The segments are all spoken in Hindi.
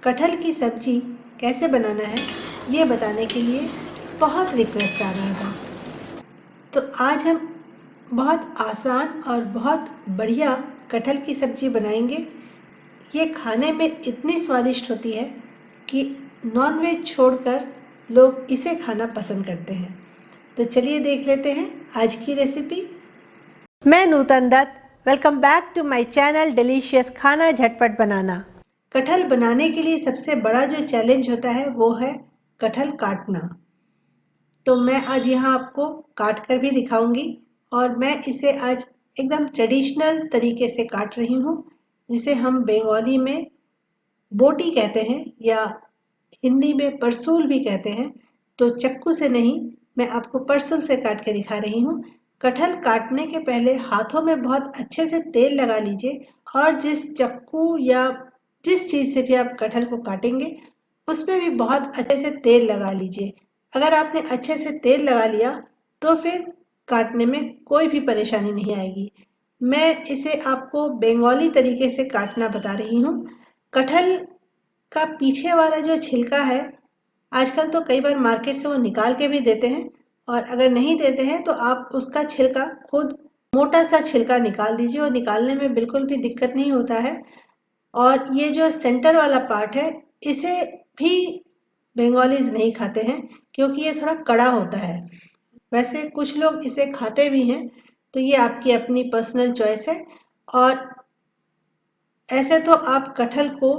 कटहल की सब्जी कैसे बनाना है ये बताने के लिए बहुत रिक्वेस्ट आ रहा था। तो आज हम बहुत आसान और बहुत बढ़िया कटहल की सब्जी बनाएंगे। ये खाने में इतनी स्वादिष्ट होती है कि नॉनवेज छोड़कर लोग इसे खाना पसंद करते हैं। तो चलिए देख लेते हैं आज की रेसिपी। मैं Nutan Dutt, welcome back to my channel delicious खाना झटपट बनाना। कटहल बनाने के लिए सबसे बड़ा जो चैलेंज होता है वो है कटहल काटना। तो मैं आज यहाँ आपको काट कर भी दिखाऊंगी और मैं इसे आज एकदम ट्रेडिशनल तरीके से काट रही हूँ, जिसे हम बंगाली में बोटी कहते हैं या हिंदी में परसूल भी कहते हैं। तो चक्कू से नहीं, मैं आपको परसूल से काट के दिखा रही हूँ। कटहल काटने के पहले हाथों में बहुत अच्छे से तेल लगा लीजिए और जिस चक्कू या जिस चीज से भी आप कटहल को काटेंगे उसमें भी बहुत अच्छे से तेल लगा लीजिए। अगर आपने अच्छे से तेल लगा लिया तो फिर काटने में कोई भी परेशानी नहीं आएगी। मैं इसे आपको बंगाली तरीके से काटना बता रही हूँ। कटहल का पीछे वाला जो छिलका है, आजकल तो कई बार मार्केट से वो निकाल के भी देते हैं, और अगर नहीं देते हैं तो आप उसका छिलका खुद मोटा सा छिलका निकाल दीजिए और निकालने में बिल्कुल भी दिक्कत नहीं होता है। और ये जो सेंटर वाला पार्ट है इसे भी बंगालीज नहीं खाते हैं क्योंकि ये थोड़ा कड़ा होता है। वैसे कुछ लोग इसे खाते भी हैं, तो ये आपकी अपनी पर्सनल चॉइस है। और ऐसे तो आप कटहल को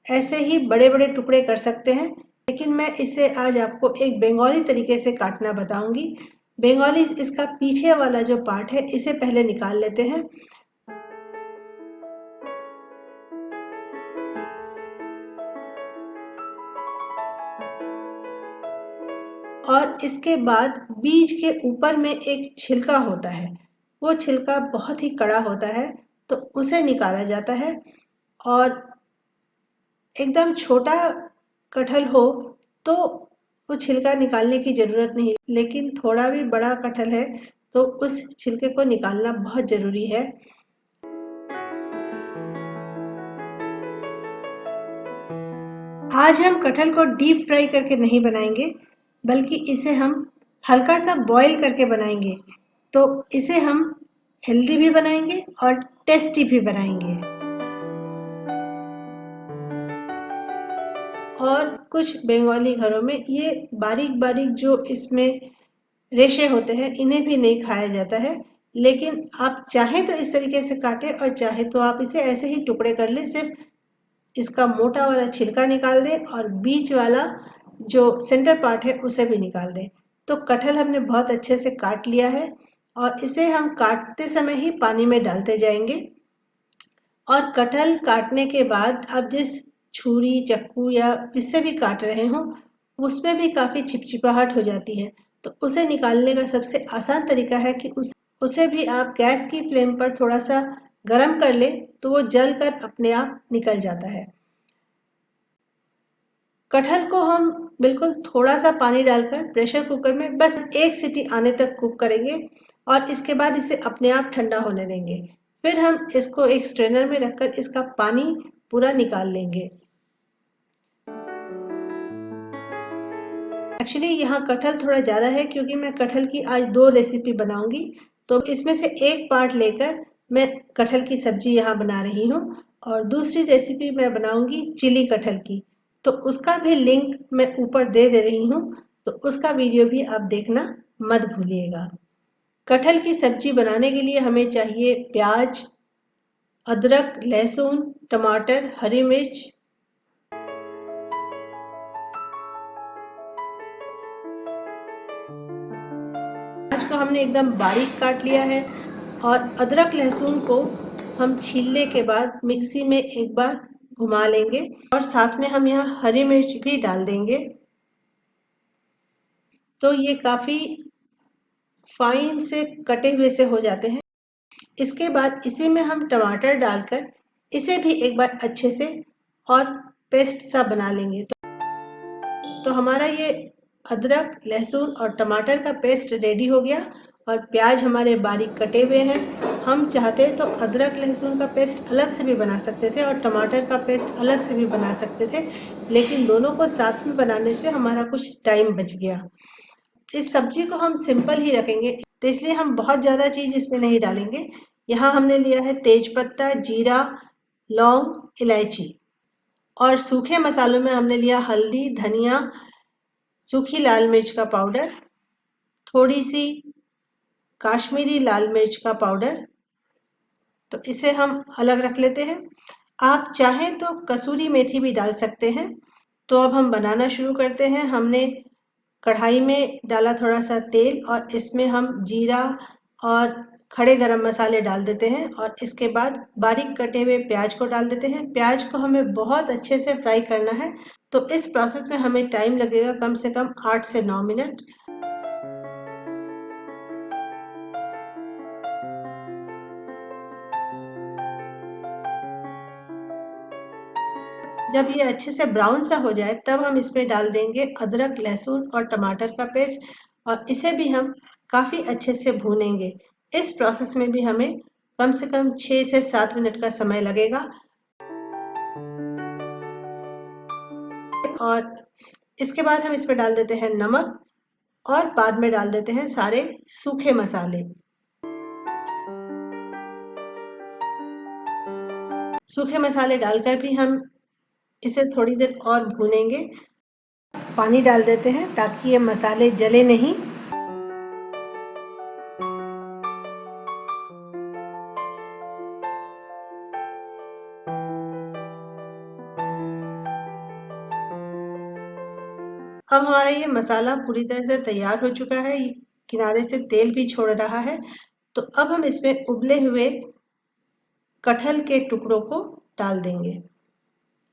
ऐसे ही बड़े बड़े टुकड़े कर सकते हैं, लेकिन मैं इसे आज आपको एक बंगाली तरीके से काटना बताऊंगी। बंगाली इसका पीछे वाला जो पार्ट है इसे पहले निकाल लेते हैं और इसके बाद बीज के ऊपर में एक छिलका होता है, वो छिलका बहुत ही कड़ा होता है, तो उसे निकाला जाता है। और एकदम छोटा कटहल हो तो वो छिलका निकालने की जरूरत नहीं, लेकिन थोड़ा भी बड़ा कटहल है तो उस छिलके को निकालना बहुत जरूरी है। आज हम कटहल को डीप फ्राई करके नहीं बनाएंगे, बल्कि इसे हम हल्का सा बॉईल करके बनाएंगे। तो इसे हम हेल्दी भी बनाएंगे और टेस्टी भी बनाएंगे। और कुछ बंगाली घरों में ये बारीक बारीक जो इसमें रेशे होते हैं इन्हें भी नहीं खाया जाता है, लेकिन आप चाहे तो इस तरीके से काटें और चाहे तो आप इसे ऐसे ही टुकड़े कर लें। सिर्फ इसका मोटा वाला छिलका निकाल दें और बीच वाला जो सेंटर पार्ट है उसे भी निकाल दें। तो कटहल हमने बहुत अच्छे से काट लिया है और इसे हम काटते समय ही पानी में डालते जाएंगे। और कटहल काटने के बाद आप जिस छुरी चक्कू या जिससे भी काट रहे हो उसमें भी काफी चिपचिपाहट हो जाती है, तो उसे निकालने का सबसे आसान तरीका है कि उसे भी आप गैस की फ्लेम पर थोड़ा सा गरम कर ले तो वो जल कर अपने आप निकल जाता है। कटहल को हम बिल्कुल थोड़ा सा पानी डालकर प्रेशर कुकर में बस एक सीटी आने तक कुक करेंगे और इसके बाद इसे अपने आप ठंडा होने देंगे। फिर हम इसको एक स्ट्रेनर में रखकर इसका पानी पूरा निकाल लेंगे। एक्चुअली यहाँ कटहल थोड़ा ज़्यादा है क्योंकि मैं कटहल की आज 2 रेसिपी बनाऊंगी, तो इसमें से एक पार्ट लेकर मैं कटहल की सब्जी यहाँ बना रही हूँ और दूसरी रेसिपी मैं बनाऊंगी चिली कटहल की। तो उसका भी लिंक मैं ऊपर दे रही हूँ, तो उसका वीडियो भी आप देखना मत भूलिएगा। कटहल की सब्जी बनाने के लिए हमें चाहिए प्याज, अदरक, लहसुन, टमाटर, हरी मिर्च। प्याज को हमने एकदम बारीक काट लिया है और अदरक लहसुन को हम छीलने के बाद मिक्सी में एक बार घुमा लेंगे और साथ में हम यहाँ हरी मिर्च भी डाल देंगे, तो ये काफी फाइन से कटे हुए से हो जाते हैं। इसके बाद इसी में हम टमाटर डालकर इसे भी एक बार अच्छे से और पेस्ट सा बना लेंगे। तो हमारा ये अदरक लहसुन और टमाटर का पेस्ट रेडी हो गया और प्याज हमारे बारीक कटे हुए हैं। हम चाहते तो अदरक लहसुन का पेस्ट अलग से भी बना सकते थे और टमाटर का पेस्ट अलग से भी बना सकते थे, लेकिन दोनों को साथ में बनाने से हमारा कुछ टाइम बच गया। इस सब्जी को हम सिंपल ही रखेंगे, तो इसलिए हम बहुत ज़्यादा चीज़ इसमें नहीं डालेंगे। यहाँ हमने लिया है तेज पत्ता, जीरा, लौंग, इलायची, और सूखे मसालों में हमने लिया हल्दी, धनिया, सूखी लाल मिर्च का पाउडर, थोड़ी सी काश्मीरी लाल मिर्च का पाउडर। तो इसे हम अलग रख लेते हैं। आप चाहें तो कसूरी मेथी भी डाल सकते हैं। तो अब हम बनाना शुरू करते हैं। हमने कढ़ाई में डाला थोड़ा सा तेल और इसमें हम जीरा और खड़े गरम मसाले डाल देते हैं और इसके बाद बारीक कटे हुए प्याज को डाल देते हैं। प्याज को हमें बहुत अच्छे से फ्राई करना है, तो इस प्रोसेस में हमें टाइम लगेगा कम से कम 8 से 9 मिनट। जब ये अच्छे से ब्राउन सा हो जाए तब हम इसमें डाल देंगे अदरक, लहसुन और टमाटर का पेस्ट और इसे भी हम काफ़ी अच्छे से भूनेंगे। इस प्रोसेस में भी हमें कम से कम 6 से 7 मिनट का समय लगेगा। और इसके बाद हम इसमें डाल देते हैं नमक और बाद में डाल देते हैं सारे सूखे मसाले। सूखे मसाले डालकर भी हम इसे थोड़ी देर और भूनेंगे। पानी डाल देते हैं ताकि ये मसाले जले नहीं। अब हमारा ये मसाला पूरी तरह से तैयार हो चुका है, ये किनारे से तेल भी छोड़ रहा है। तो अब हम इसमें उबले हुए कटहल के टुकड़ों को डाल देंगे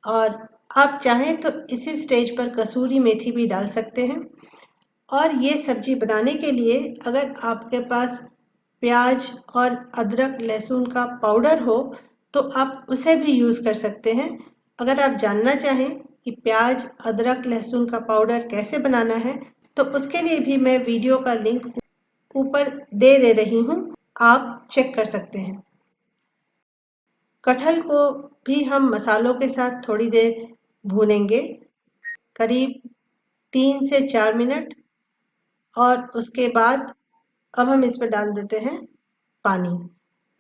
और आप चाहें तो इसी स्टेज पर कसूरी मेथी भी डाल सकते हैं। और ये सब्जी बनाने के लिए अगर आपके पास प्याज और अदरक लहसुन का पाउडर हो तो आप उसे भी यूज़ कर सकते हैं। अगर आप जानना चाहें कि प्याज, अदरक, लहसुन का पाउडर कैसे बनाना है तो उसके लिए भी मैं वीडियो का लिंक ऊपर दे रही हूँ, आप चेक कर सकते हैं। कटहल को भी हम मसालों के साथ थोड़ी देर भूनेंगे, करीब 3 से 4 मिनट। और उसके बाद अब हम इसमें डाल देते हैं पानी।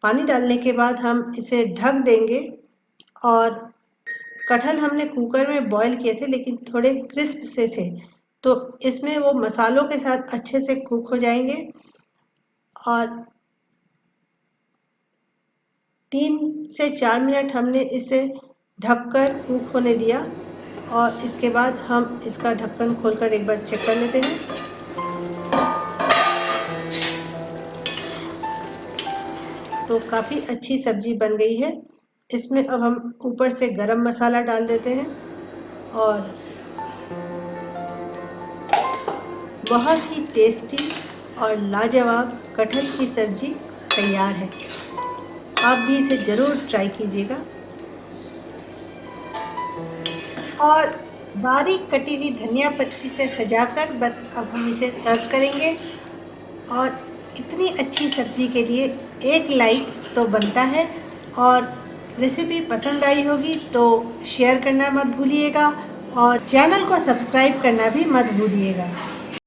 पानी डालने के बाद हम इसे ढक देंगे। और कटहल हमने कुकर में बॉईल किए थे लेकिन थोड़े क्रिस्प से थे, तो इसमें वो मसालों के साथ अच्छे से कुक हो जाएंगे। और 3 से 4 मिनट हमने इसे ढककर कुक होने दिया और इसके बाद हम इसका ढक्कन खोलकर एक बार चेक कर लेते हैं। तो काफ़ी अच्छी सब्जी बन गई है। इसमें अब हम ऊपर से गरम मसाला डाल देते हैं और बहुत ही टेस्टी और लाजवाब कटहल की सब्जी तैयार है। आप भी इसे ज़रूर ट्राई कीजिएगा। और बारीक कटी हुई धनिया पत्ती से सजाकर बस अब हम इसे सर्व करेंगे। और इतनी अच्छी सब्जी के लिए एक लाइक तो बनता है, और रेसिपी पसंद आई होगी तो शेयर करना मत भूलिएगा और चैनल को सब्सक्राइब करना भी मत भूलिएगा।